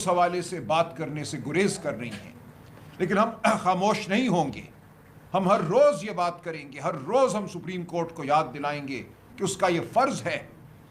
اس حوالے سے بات کرنے سے گریز کر رہی ہیں، لیکن ہم خاموش نہیں ہوں گے۔ ہم ہر روز یہ بات کریں گے، ہر روز ہم سپریم کورٹ کو یاد دلائیں گے کہ اس کا یہ فرض ہے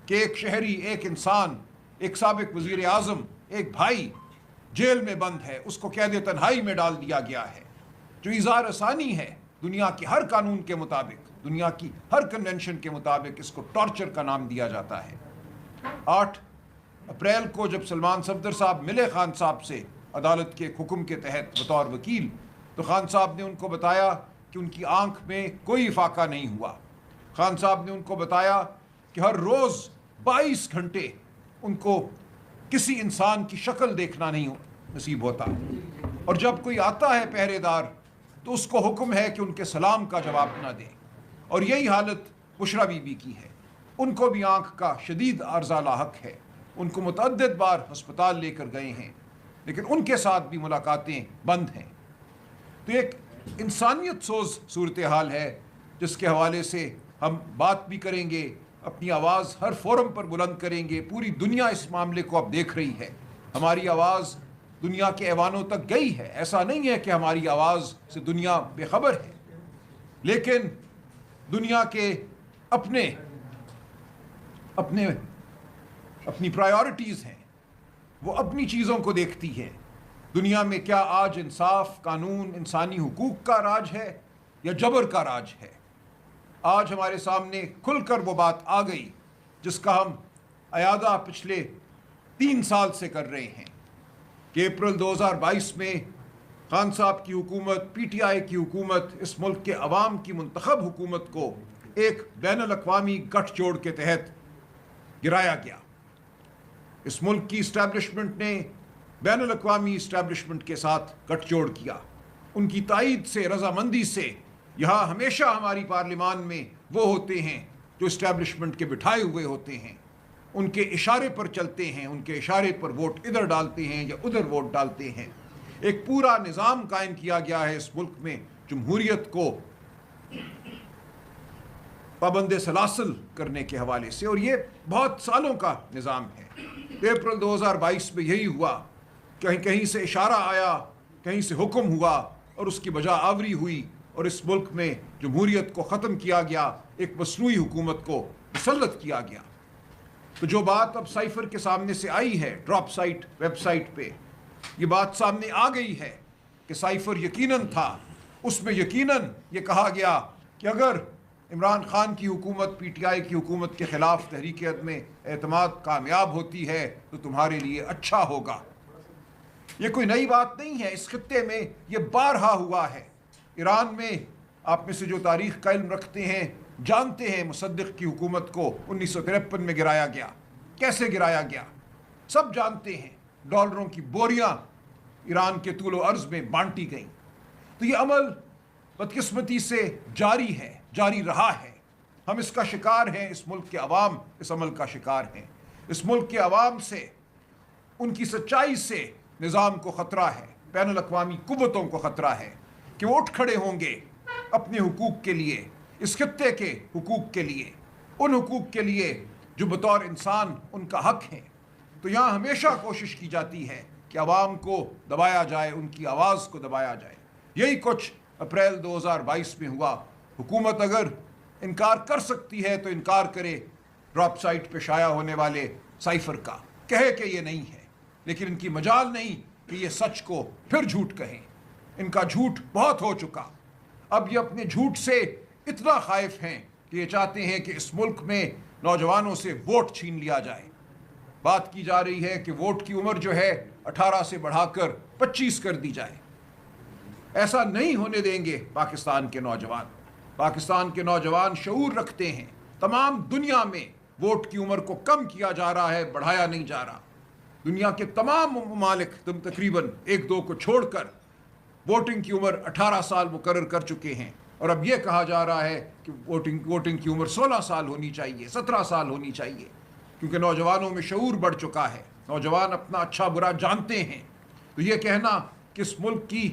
کہ ایک شہری، ایک انسان، ایک سابق وزیر اعظم، ایک بھائی جیل میں بند ہے، اس کو قید تنہائی میں ڈال دیا گیا ہے، جو اظہار ثانی ہے دنیا کے ہر قانون کے مطابق، دنیا کی ہر کنونشن کے مطابق اس کو ٹارچر کا نام دیا جاتا ہے۔ 8 اپریل کو جب سلمان صفدر صاحب ملے خان صاحب سے عدالت کے ایک حکم کے تحت بطور وکیل، تو خان صاحب نے ان کو بتایا کہ ان کی آنکھ میں کوئی افاقہ نہیں ہوا۔ خان صاحب نے ان کو بتایا کہ ہر روز 22 گھنٹے ان کو کسی انسان کی شکل دیکھنا نہیں نصیب ہوتا، اور جب کوئی آتا ہے پہرے دار تو اس کو حکم ہے کہ ان کے سلام کا جواب نہ دے، اور یہی حالت بشرا بی بی کی ہے۔ ان کو بھی آنکھ کا شدید عارضہ لاحق ہے، ان کو متعدد بار ہسپتال لے کر گئے ہیں، لیکن ان کے ساتھ بھی ملاقاتیں بند ہیں۔ تو ایک انسانیت سوز صورتحال ہے جس کے حوالے سے ہم بات بھی کریں گے، اپنی آواز ہر فورم پر بلند کریں گے۔ پوری دنیا اس معاملے کو اب دیکھ رہی ہے، ہماری آواز دنیا کے ایوانوں تک گئی ہے۔ ایسا نہیں ہے کہ ہماری آواز سے دنیا بے خبر ہے، لیکن دنیا کے اپنی پرائیورٹیز ہیں، وہ اپنی چیزوں کو دیکھتی ہے۔ دنیا میں کیا آج انصاف، قانون، انسانی حقوق کا راج ہے یا جبر کا راج ہے؟ آج ہمارے سامنے کھل کر وہ بات آ گئی جس کا ہم اعادہ پچھلے 3 سال سے کر رہے ہیں کہ اپریل 2022 میں خان صاحب کی حکومت، پی ٹی آئی کی حکومت، اس ملک کے عوام کی منتخب حکومت کو ایک بین الاقوامی گٹھ جوڑ کے تحت گرایا گیا۔ اس ملک کی اسٹیبلشمنٹ نے بین الاقوامی اسٹیبلشمنٹ کے ساتھ گٹھ جوڑ کیا۔ ان کی تائید سے، رضامندی سے یہاں ہمیشہ ہماری پارلیمان میں وہ ہوتے ہیں جو اسٹیبلشمنٹ کے بٹھائے ہوئے ہوتے ہیں، ان کے اشارے پر چلتے ہیں، ان کے اشارے پر ووٹ ادھر ڈالتے ہیں یا ادھر ووٹ ڈالتے ہیں۔ ایک پورا نظام قائم کیا گیا ہے اس ملک میں جمہوریت کو پابند سلاسل کرنے کے حوالے سے، اور یہ بہت سالوں کا نظام ہے۔ اپریل 2022 میں یہی ہوا، کہیں سے اشارہ آیا، کہیں سے حکم ہوا، اور اس کی بجا آوری ہوئی، اور اس ملک میں جمہوریت کو ختم کیا گیا، ایک مصنوعی حکومت کو مسلط کیا گیا۔ تو جو بات اب سائفر کے سامنے سے آئی ہے، ڈراپ سائٹ ویب سائٹ پہ یہ بات سامنے آ گئی ہے کہ سائفر یقیناً تھا، اس میں یقیناً یہ کہا گیا کہ اگر عمران خان کی حکومت، پی ٹی آئی کی حکومت کے خلاف تحریک عدم اعتماد کامیاب ہوتی ہے تو تمہارے لیے اچھا ہوگا۔ یہ کوئی نئی بات نہیں ہے، اس خطے میں یہ بارہا ہوا ہے۔ ایران میں آپ میں سے جو تاریخ کا علم رکھتے ہیں جانتے ہیں مصدق کی حکومت کو 1953 میں گرایا گیا۔ کیسے گرایا گیا سب جانتے ہیں، ڈالروں کی بوریاں ایران کے طول و عرض میں بانٹی گئیں۔ تو یہ عمل بدقسمتی سے جاری ہے، جاری رہا ہے۔ ہم اس کا شکار ہیں، اس ملک کے عوام اس عمل کا شکار ہیں۔ اس ملک کے عوام سے، ان کی سچائی سے نظام کو خطرہ ہے، بین الاقوامی قوتوں کو خطرہ ہے کہ وہ اٹھ کھڑے ہوں گے اپنے حقوق کے لیے، اس خطے کے حقوق کے لیے، ان حقوق کے لیے جو بطور انسان ان کا حق ہے۔ تو یہاں ہمیشہ کوشش کی جاتی ہے کہ عوام کو دبایا جائے، ان کی آواز کو دبایا جائے۔ یہی کچھ اپریل 2022 میں ہوا۔ حکومت اگر انکار کر سکتی ہے تو انکار کرے ڈراپ سائٹ پہ شائع ہونے والے سائفر کا، کہے کہ یہ نہیں ہے، لیکن ان کی مجال نہیں کہ یہ سچ کو پھر جھوٹ کہیں۔ ان کا جھوٹ بہت ہو چکا، اب یہ اپنے جھوٹ سے اتنا خائف ہیں کہ یہ چاہتے ہیں کہ اس ملک میں نوجوانوں سے ووٹ چھین لیا جائے۔ بات کی جا رہی ہے کہ ووٹ کی عمر جو ہے 18 سے بڑھا کر 25 کر دی جائے۔ ایسا نہیں ہونے دیں گے پاکستان کے نوجوان۔ پاکستان کے نوجوان شعور رکھتے ہیں۔ تمام دنیا میں ووٹ کی عمر کو کم کیا جا رہا ہے، بڑھایا نہیں جا رہا۔ دنیا کے تمام ممالک تقریباً 1-2 کو چھوڑ کر ووٹنگ کی عمر 18 سال مقرر کر چکے ہیں، اور اب یہ کہا جا رہا ہے کہ ووٹنگ کی عمر 16 سال ہونی چاہیے، 17 سال ہونی چاہیے، کیونکہ نوجوانوں میں شعور بڑھ چکا ہے۔ نوجوان اپنا اچھا برا جانتے ہیں۔ تو یہ کہنا کہ اس ملک کی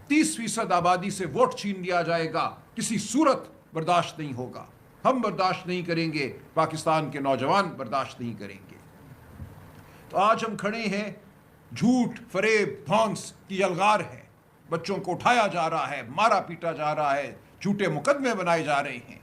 30% آبادی سے ووٹ چھین لیا جائے گا کسی صورت برداشت نہیں ہوگا۔ ہم برداشت نہیں کریں گے، پاکستان کے نوجوان برداشت نہیں کریں گے۔ تو آج ہم کھڑے ہیں جھوٹ فریب دھونس کی یلغار ہے. بچوں کو اٹھایا جا رہا ہے, مارا پیٹا جا رہا ہے, جھوٹے مقدمے بنائے جا رہے ہیں.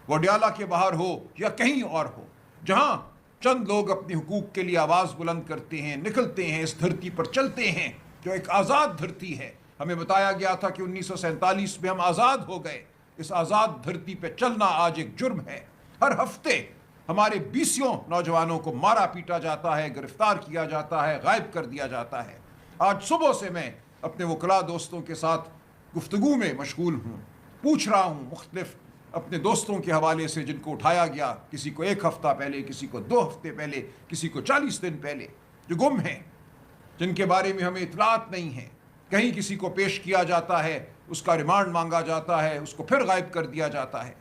وڈیالہ کے باہر ہو یا کہیں اور ہو, جہاں چند لوگ اپنے حقوق کے لیے آواز بلند کرتے ہیں, نکلتے ہیں, اس دھرتی پر چلتے ہیں جو ایک آزاد دھرتی ہے. ہمیں بتایا گیا تھا کہ 1947 میں ہم آزاد ہو گئے. اس آزاد دھرتی پہ چلنا آج ایک جرم ہے. ہر ہفتے ہمارے 20 نوجوانوں کو مارا پیٹا جاتا ہے, گرفتار کیا جاتا ہے, غائب کر دیا جاتا ہے. آج صبح سے میں اپنے وکلاء دوستوں کے ساتھ گفتگو میں مشغول ہوں, پوچھ رہا ہوں مختلف اپنے دوستوں کے حوالے سے جن کو اٹھایا گیا, کسی کو 1 ہفتہ پہلے, کسی کو 2 ہفتے پہلے, کسی کو 40 دن پہلے, جو گم ہیں, جن کے بارے میں ہمیں اطلاعات نہیں ہیں. کہیں کسی کو پیش کیا جاتا ہے, اس کا ریمانڈ مانگا جاتا ہے, اس کو پھر غائب کر دیا جاتا ہے.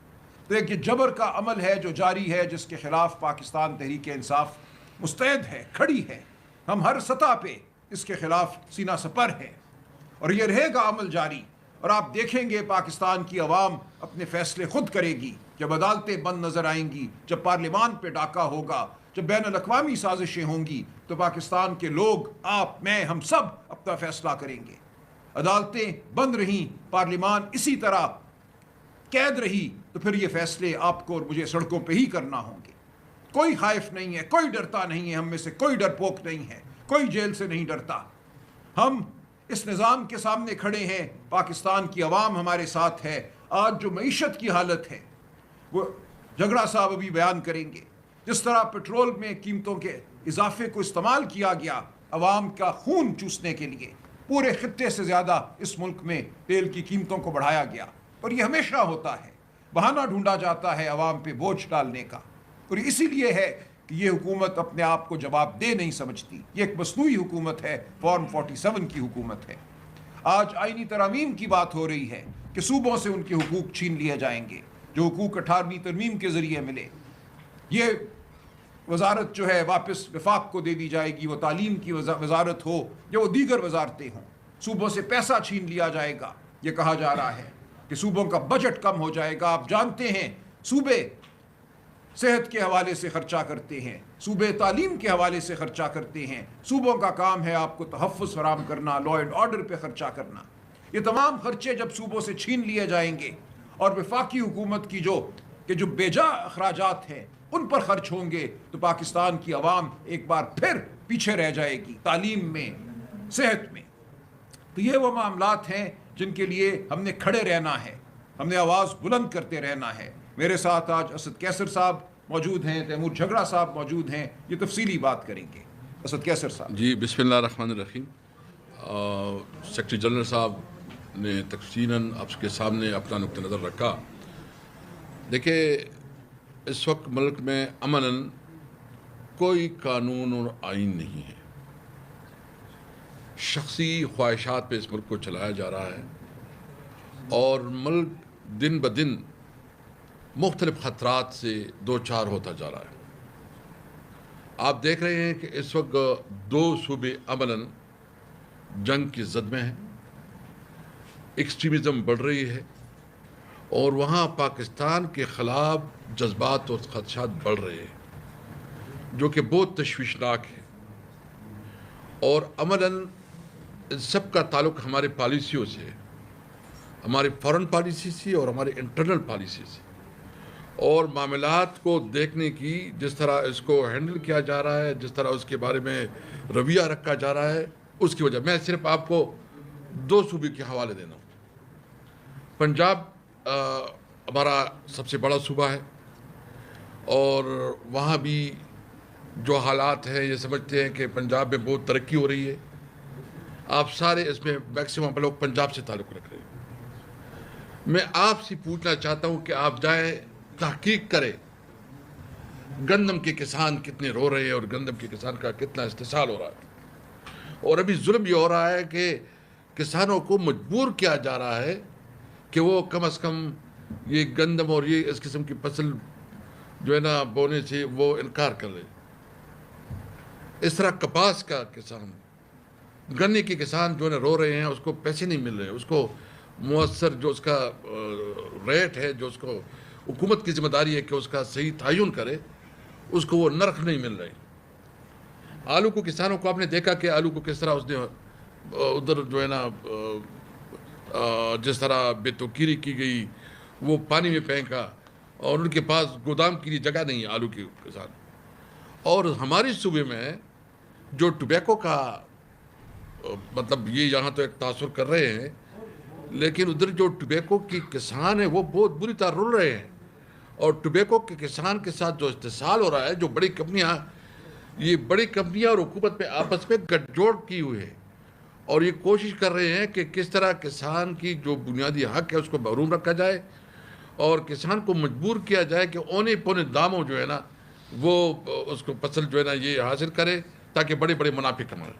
تو ایک یہ جبر کا عمل ہے جو جاری ہے, جس کے خلاف پاکستان تحریک انصاف مستعد ہے, کھڑی ہے. ہم ہر سطح پہ اس کے خلاف سینہ سپر ہے اور یہ رہے گا عمل جاری. اور آپ دیکھیں گے پاکستان کی عوام اپنے فیصلے خود کرے گی. جب عدالتیں بند نظر آئیں گی, جب پارلیمان پہ ڈاکہ ہوگا, جب بین الاقوامی سازشیں ہوں گی, تو پاکستان کے لوگ, آپ, میں, ہم سب اپنا فیصلہ کریں گے. عدالتیں بند رہیں, پارلیمان اسی طرح قید رہی, تو پھر یہ فیصلے آپ کو اور مجھے سڑکوں پہ ہی کرنا ہوں گے. کوئی خائف نہیں ہے, کوئی ڈرتا نہیں ہے, ہم میں سے کوئی ڈرپوک نہیں ہے, کوئی جیل سے نہیں ڈرتا. ہم اس نظام کے سامنے کھڑے ہیں, پاکستان کی عوام ہمارے ساتھ ہے. آج جو معیشت کی حالت ہے وہ جھگڑا صاحب ابھی بیان کریں گے. جس طرح پٹرول میں قیمتوں کے اضافے کو استعمال کیا گیا عوام کا خون چوسنے کے لیے, پورے خطے سے زیادہ اس ملک میں تیل کی قیمتوں کو بڑھایا گیا. اور یہ ہمیشہ ہوتا ہے, بہانہ ڈھونڈا جاتا ہے عوام پہ بوجھ ڈالنے کا. اور اسی لیے ہے کہ یہ حکومت اپنے آپ کو جواب دہ نہیں سمجھتی. یہ ایک مصنوعی حکومت ہے, فارم 47 کی حکومت ہے. آج آئینی ترامیم کی بات ہو رہی ہے کہ صوبوں سے ان کے حقوق چھین لیے جائیں گے, جو حقوق 18ویں ترمیم کے ذریعے ملے. یہ وزارت جو ہے واپس وفاق کو دے دی جائے گی, وہ تعلیم کی وزارت ہو یا وہ دیگر وزارتیں ہوں. صوبوں سے پیسہ چھین لیا جائے گا. یہ کہا جا رہا ہے کہ صوبوں کا بجٹ کم ہو جائے گا. آپ جانتے ہیں صوبے صحت کے حوالے سے خرچہ کرتے ہیں, صوبے تعلیم کے حوالے سے خرچہ کرتے ہیں. صوبوں کا کام ہے آپ کو تحفظ فراہم کرنا, لا اینڈ آرڈر پہ خرچہ کرنا. یہ تمام خرچے جب صوبوں سے چھین لیے جائیں گے اور وفاقی حکومت کی جو بیجا اخراجات ہیں ان پر خرچ ہوں گے, تو پاکستان کی عوام ایک بار پھر پیچھے رہ جائے گی تعلیم میں, صحت میں. تو یہ وہ معاملات ہیں جن کے لیے ہم نے کھڑے رہنا ہے, ہم نے آواز بلند کرتے رہنا ہے. میرے ساتھ آج اسد کیسر صاحب موجود ہیں, تیمور جھگڑا صاحب موجود ہیں, یہ تفصیلی بات کریں گے. اسد کیسر صاحب. جی, بسم اللہ الرحمن الرحیم. سیکرٹری جنرل صاحب نے تفصیلاً آپ کے سامنے اپنا نقطہ نظر رکھا. دیکھیں, اس وقت ملک میں امناً کوئی قانون اور آئین نہیں ہے. شخصی خواہشات پہ اس ملک کو چلایا جا رہا ہے اور ملک دن بدن مختلف خطرات سے دو چار ہوتا جا رہا ہے. آپ دیکھ رہے ہیں کہ اس وقت 2 صوبے امناً جنگ کی زد میں ہیں, ایکسٹریمزم بڑھ رہی ہے اور وہاں پاکستان کے خلاف جذبات اور خدشات بڑھ رہے ہیں, جو کہ بہت تشویشناک ہے. اور عملاً سب کا تعلق ہمارے پالیسیوں سے, ہماری فارن پالیسی سے اور ہمارے انٹرنل پالیسی سے, اور معاملات کو دیکھنے کی جس طرح اس کو ہینڈل کیا جا رہا ہے, جس طرح اس کے بارے میں رویہ رکھا جا رہا ہے, اس کی وجہ. میں صرف آپ کو 2 صوبے کے حوالے دینا ہوں. پنجاب ہمارا سب سے بڑا صوبہ ہے اور وہاں بھی جو حالات ہیں یہ سمجھتے ہیں کہ پنجاب میں بہت ترقی ہو رہی ہے. آپ سارے اس میں میکسیمم لوگ پنجاب سے تعلق رکھ رہے ہیں. میں آپ سے پوچھنا چاہتا ہوں کہ آپ جائیں, تحقیق کریں گندم کے کسان کتنے رو رہے ہیں اور گندم کے کسان کا کتنا استحصال ہو رہا ہے. اور ابھی ظلم یہ ہو رہا ہے کہ کسانوں کو مجبور کیا جا رہا ہے کہ وہ کم از کم یہ گندم اور یہ اس قسم کی فصل جو ہے نا بونے سے وہ انکار کر لے. اس طرح کپاس کا کسان, گنے کے کسان جو ہے رو رہے ہیں, اس کو پیسے نہیں مل رہے, اس کو مؤثر جو اس کا ریٹ ہے, جو اس کو حکومت کی ذمہ داری ہے کہ اس کا صحیح تعین کرے, اس کو وہ نرخ نہیں مل رہی. آلو کو کسانوں کو آپ نے دیکھا کہ آلو کو کس طرح اس نے ادھر جو ہے نا جس طرح بے توقیری کی گئی، وہ پانی میں پھینکا، اور ان کے پاس گودام کے لیے جگہ نہیں ہے آلو کے کسان. اور ہمارے صوبے میں جو ٹوبیکو کا مطلب یہ یہاں تو ایک تاثر کر رہے ہیں، لیکن ادھر جو ٹوبیکو کی کسان ہیں وہ بہت بری طرح رول رہے ہیں. اور ٹوبیکو کے کسان کے ساتھ جو استحصال ہو رہا ہے، جو بڑی کمپنیاں، یہ بڑی کمپنیاں اور حکومت میں آپس میں گٹھ جوڑ کی ہوئی ہے، اور یہ کوشش کر رہے ہیں کہ کس طرح کسان کی جو بنیادی حق ہے اس کو محروم رکھا جائے، اور کسان کو مجبور کیا جائے کہ اونے پونے داموں جو ہے نا وہ اس کو فصل جو ہے نا یہ حاصل کرے تاکہ بڑے بڑے منافع کمائے.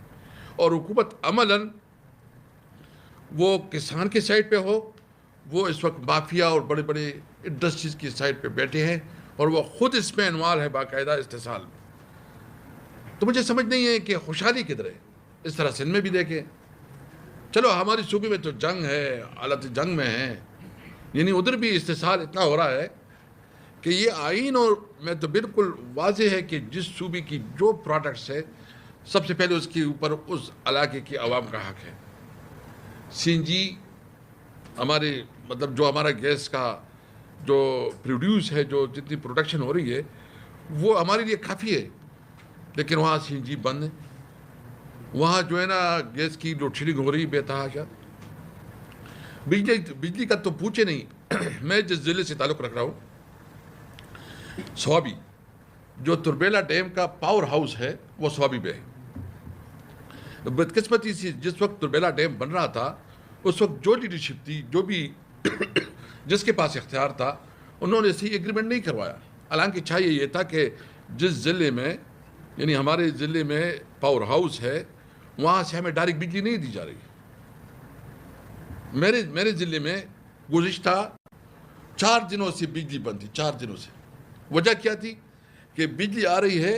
اور حکومت عملاً وہ کسان کے سائڈ پہ ہو، وہ اس وقت مافیا اور بڑے بڑے انڈسٹریز کی سائڈ پہ بیٹھے ہیں، اور وہ خود اس میں انوالو ہے باقاعدہ استحصال میں. تو مجھے سمجھ نہیں ہے کہ خوشحالی کدھر ہے. اس طرح سندھ میں بھی دیکھیں، چلو ہماری صوبے میں تو جنگ ہے، حالت جنگ میں ہے، یعنی ادھر بھی استحصال اتنا ہو رہا ہے کہ یہ آئین اور میں تو بالکل واضح ہے کہ جس صوبے کی جو پروڈکٹس ہے سب سے پہلے اس کے اوپر اس علاقے کی عوام کا حق ہے. سی این جی ہمارے مطلب جو ہمارا گیس کا جو پروڈیوس ہے، جو جتنی پروڈکشن ہو رہی ہے وہ ہمارے لیے کافی ہے، لیکن وہاں سی این جی بند ہے. وہاں جو ہے نا گیس کی لوڈ شیڈنگ ہو رہی بے تحاشا. بجلی کا تو پوچھے نہیں. میں جس ضلع سے تعلق رکھ رہا ہوں سوابی، جو تربیلا ڈیم کا پاور ہاؤس ہے وہ سوابی میں ہے. بدقسمتی سے جس وقت تربیلا ڈیم بن رہا تھا اس وقت جو لیڈرشپ تھی، جو بھی جس کے پاس اختیار تھا، انہوں نے صحیح ایگریمنٹ نہیں کروایا. حالانکہ چاہیے یہ تھا کہ جس ضلع میں یعنی ہمارے ضلع میں پاور ہاؤس ہے وہاں سے ہمیں ڈائریکٹ بجلی نہیں دی جا رہی. میرے ضلع میں گزشتہ 4 دنوں سے بجلی بند تھی. 4 دنوں سے. وجہ کیا تھی کہ بجلی آ رہی ہے